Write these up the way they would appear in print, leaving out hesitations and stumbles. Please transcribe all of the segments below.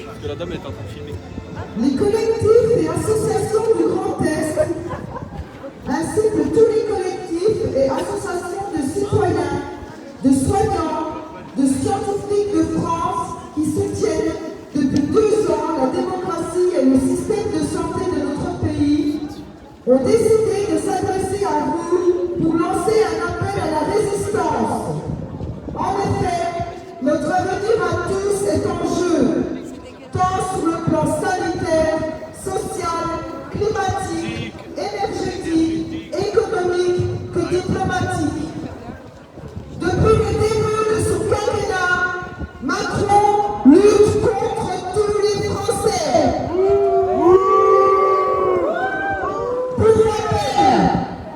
Parce que la dame est en train de filmer. Les collectifs et associations du Grand Est, ainsi que tous les collectifs et associations de citoyens, de soignants, de scientifiques de France qui soutiennent depuis 2 ans la démocratie et le système de santé de notre pays, ont décidé de s'adresser à vous pour lancer un appel à la résistance. En effet, notre avenir à tous est en jeu, tant sur le plan sanitaire, social, climatique, énergétique, économique que diplomatique. Depuis le début de ce quinquennat, Macron lutte contre tous les Français. Pour rappel,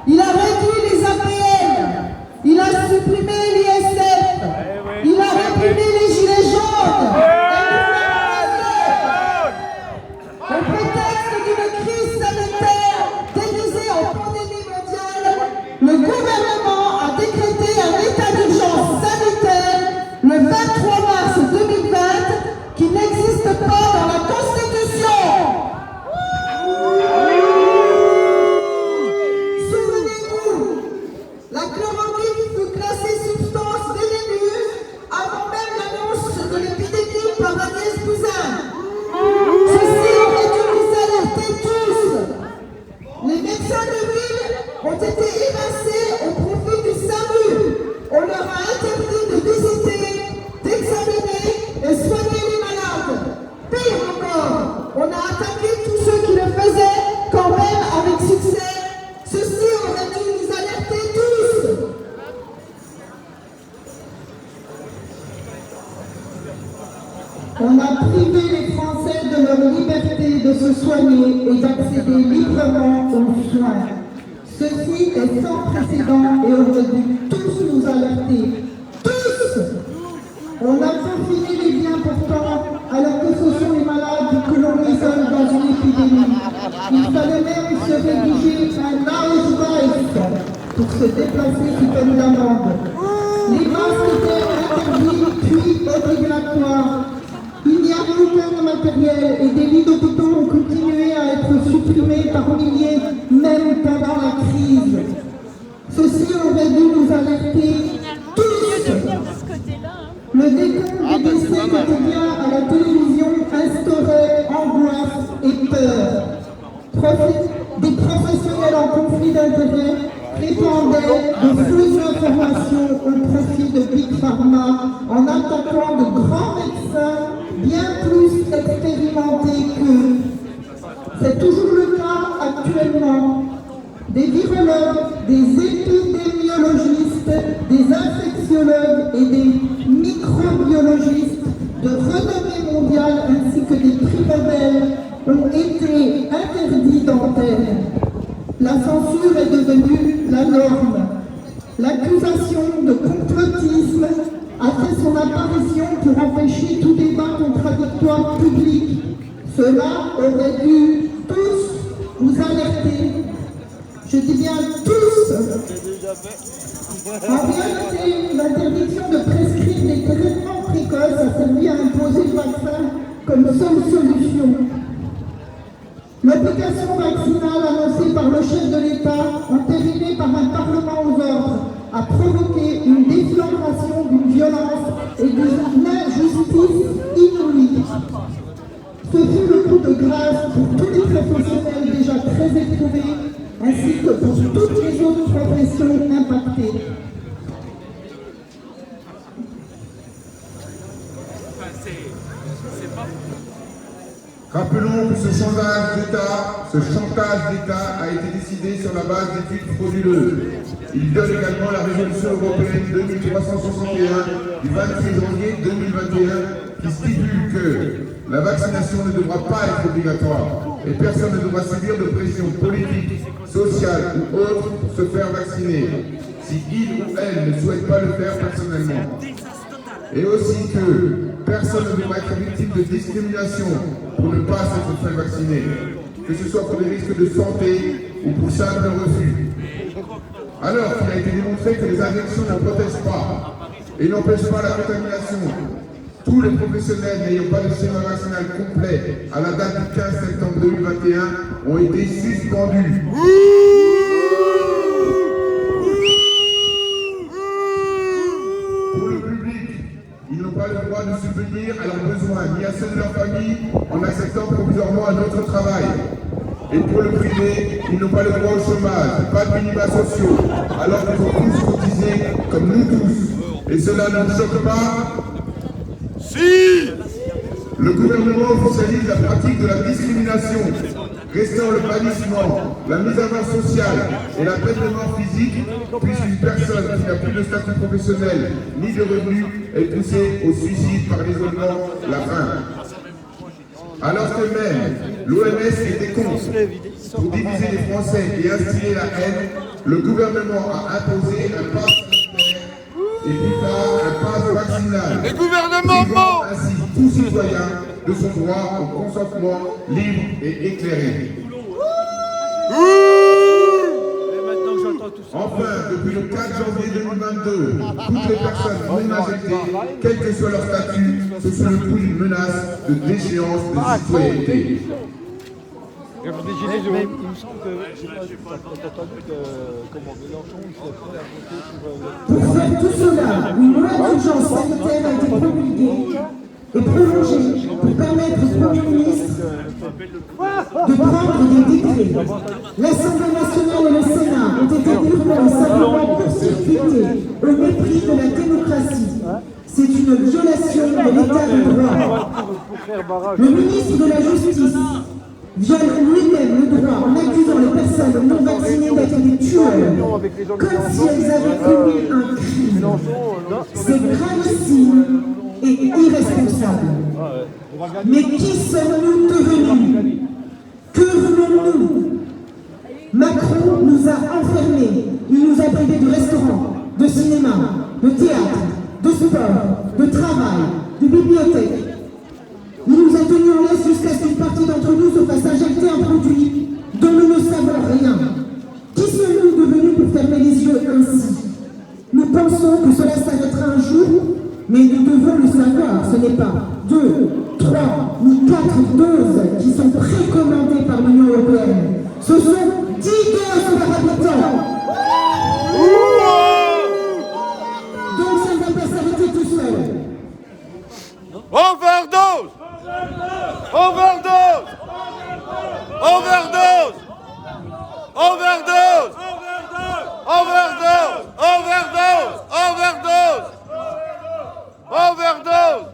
il a réduit les APL, il a supprimé l'ISF, il a réprimé les gilets jaunes. Au prétexte d'une crise sanitaire déguisée en pandémie mondiale, le gouvernement a décrété un état d'urgence sanitaire le 23 mars 2020 qui n'existe pas dans la Constitution. Souvenez-vous, la chloroquine fut classée substance vénéneuse avant même l'annonce de l'épidémie par Agnès Buzyn. Ceci aurait dû nous alerter tous. Les médecins de ville ont été évincés au profit du SAMU. On leur a interdit de visiter, d'examiner et soigner les malades. Pire encore, on a attaqué tous ceux qui le faisaient, quand même avec succès. Ceci aurait dû nous alerter tous. On a privé les Français de leur liberté de se soigner et d'accéder librement aux soins. Ceci est sans précédent et aurait dû tous nous alerter. Tous! On a confiné les biens pourtant, alors que ce sont les malades que l'on isole dans une épidémie. Il fallait même se rédiger un Ausweis pour se déplacer sous peine d'amende. Les masques étaient interdits puis obligatoires. Il n'y a aucun matériel et des lits d'hôpitaux ont continué à être supprimés par milliers, même pendant la crise. Ceci aurait dû nous alerter tous. Le décompte des décès quotidiens à la télévision instaurait angoisse et peur. Des professionnels en conflit d'intérêts répandaient de fausses informations au profit de Big Pharma en attaquant de grands médecins bien plus expérimentés qu'eux. C'est toujours le cas actuellement. Des virologues, des épidémiologistes, des infectiologues et des microbiologistes de renommée mondiale ainsi que des prix Nobel ont été interdits d'antenne. La censure est devenue la norme. L'accusation de complotisme a fait son apparition pour empêcher tout débat contradictoire public. Cela aurait dû tous vous alerter. Je dis bien tous. En réalité, l'interdiction de prescrire des traitements précoces a servi à imposer le vaccin comme seule solution. L'obligation vaccinale annoncée par le chef de l'État, entérinée par un Parlement aux ordres, a provoqué une déflagration d'une violence et d'une injustice inouïe. Ce fut le coup de grâce pour tous les professionnels déjà très éprouvés, ainsi que pour toutes les autres professions impactées. Rappelons que ce chantage d'État a été décidé sur la base d'études frauduleuses. Il donne également la résolution européenne 2361 du 26 janvier 2021 qui stipule que la vaccination ne devra pas être obligatoire et personne ne devra subir de pression politique, sociale ou autre pour se faire vacciner si il ou elle ne souhaite pas le faire personnellement. Et aussi que personne ne devra être victime de discrimination pour ne pas s'être fait vacciner, que ce soit pour des risques de santé ou pour simple refus. Alors qu'il a été démontré que les injections ne protègent pas et n'empêchent pas la contamination, tous les professionnels n'ayant pas de schéma vaccinal complet à la date du 15 septembre 2021 ont été suspendus. Pour le public, ils n'ont pas le droit de subvenir à leurs besoins ni à ceux de leur famille en acceptant provisoirement un autre travail. Et pour le privé, ils n'ont pas le droit au chômage, pas de minima sociaux, alors qu'ils faut tous cotiser comme nous tous. Et cela ne vous choque pas? Si! Le gouvernement officialise la pratique de la discrimination, restant le bannissement, la mise à mort sociale et la peine de mort physique, puisqu'une personne qui n'a plus de statut professionnel ni de revenus est poussée au suicide par l'isolement, la faim. Alors que même l'OMS était contre pour diviser les Français et instiller la haine, le gouvernement a imposé un pass sanitaire et plus tard un pass vaccinal. Les gouvernements mentent! Ainsi tout citoyen de son droit au consentement libre et éclairé. Enfin, depuis le 4 janvier 2022, toutes les personnes non injectées, quel que soit leur statut, se sont le coup d'une menace de déchéance de citoyenneté. Mais il me semble que j'ai pas entendu que comment Mélenchon s'est fait à voter sur Pour faire tout cela, une loi d'urgence sanitaire a été promulguée et prolongée pour permettre au Premier ministre de prendre des décrets. L'Assemblée nationale et le Sénat ont été durement et simplement court-circuités au mépris de la démocratie. C'est une violation de l'état de droit. Le ministre de la Justice viole lui-même le droit en accusant les personnes non vaccinées d'être des tueurs, comme si elles avaient commis un crime. C'est gravissime et irresponsable. Mais qui sommes-nous devenus? Que voulons-nous? Macron nous a enfermés, il nous a privés de restaurants, de cinéma, de théâtre, de sport, de travail, de bibliothèque. Il nous a tenus en laisse jusqu'à ce qu'une partie d'entre nous se fasse injecter un produit dont nous ne savons rien. Qui sommes-nous devenus pour fermer les yeux ainsi? Nous pensons que cela s'arrêtera un jour, mais nous devons le savoir. Ce n'est pas 2, 3 ni 4 doses qui sont précommandées par l'Union européenne. Ce sont 10 doses par habitant. Donc ça ne va pas s'arrêter tout seul. Overdose! Overdose! Overdose! Overdose! Overdose! Overdose! Overdose! Overdose!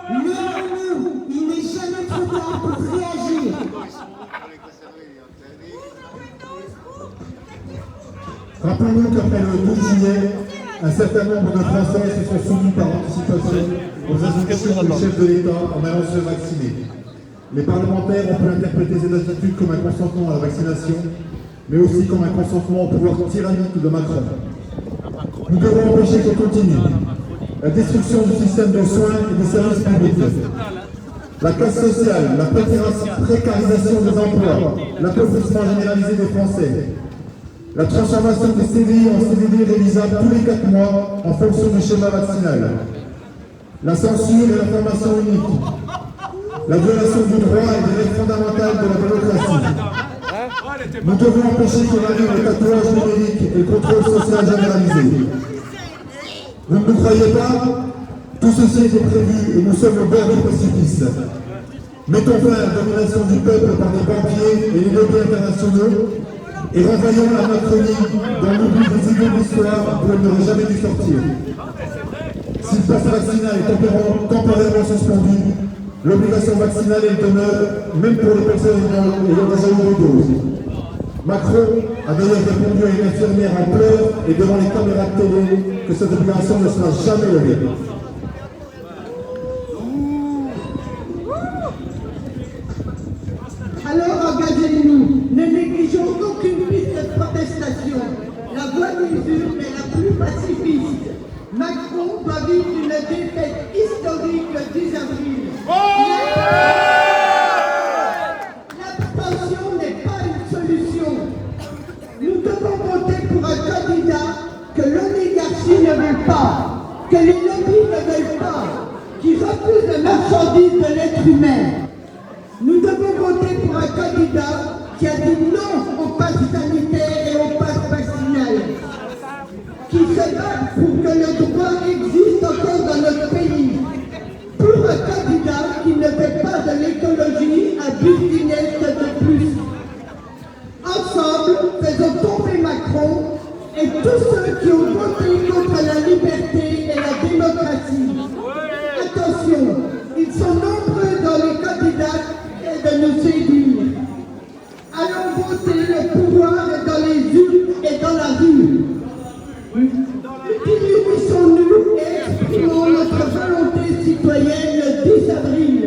Levons-nous, il n'est jamais trop tard pour réagir. Rappelons-nous qu'après le 12 juillet, un certain nombre de Français se sont soumis par anticipation aux injonctions du chef de l'État en allant se vacciner. Les parlementaires ont pu interpréter cette attitude comme un consentement à la vaccination, mais aussi comme un consentement au pouvoir tyrannique de Macron. Nous devons empêcher qu'elle continue. La destruction du système de soins et des services publics, la casse sociale, la précarisation des emplois, l'appauvrissement généralisé des Français, la transformation des CDI en CDD révisables tous les 4 mois en fonction du schéma vaccinal, la censure et la formation unique, la violation du droit et des règles fondamentales de la démocratie. Nous devons empêcher que arrive le tatouage numérique et le contrôle social généralisé. Vous ne nous croyez pas? Tout ceci était prévu et nous sommes au bord du précipice. Mettons fin à la domination du peuple par des banquiers et les lobbies internationaux et renvoyons la Macronie dans l'oubli des idées de l'histoire où elle n'aurait jamais dû sortir. Si le pass vaccinal est temporairement suspendu, l'obligation vaccinale est demeure, même pour les personnes ayant déjà eu des doses. Macron a d'ailleurs répondu à une infirmière en pleurs et devant les caméras de télé que cette obligation ne sera jamais levée. Alors engagez-nous, ne négligeons aucune piste de protestation. La bonne mesure est la plus pacifiste. Macron doit vivre une défaite historique le 10 avril. L'abstention n'est pas une solution. Nous devons voter que les lobbies ne veulent pas, qui refusent la marchandise de l'être humain. Nous devons voter pour un candidat qui a dit non au pass sanitaire et au pass vaccinal, qui se bat pour que le droit existe encore dans notre pays, pour un candidat qui ne fait pas de l'écologie un business de plus. Ensemble, faisons tomber Macron et tous ceux qui ont voté contre la liberté et la démocratie. Attention, ils sont nombreux dans les candidats et de nous séduire. Allons voter, le pouvoir est dans les urnes et dans la rue. Unissons-nous et exprimons notre volonté citoyenne le 10 avril.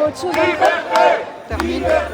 Autre chose encore ? Termine.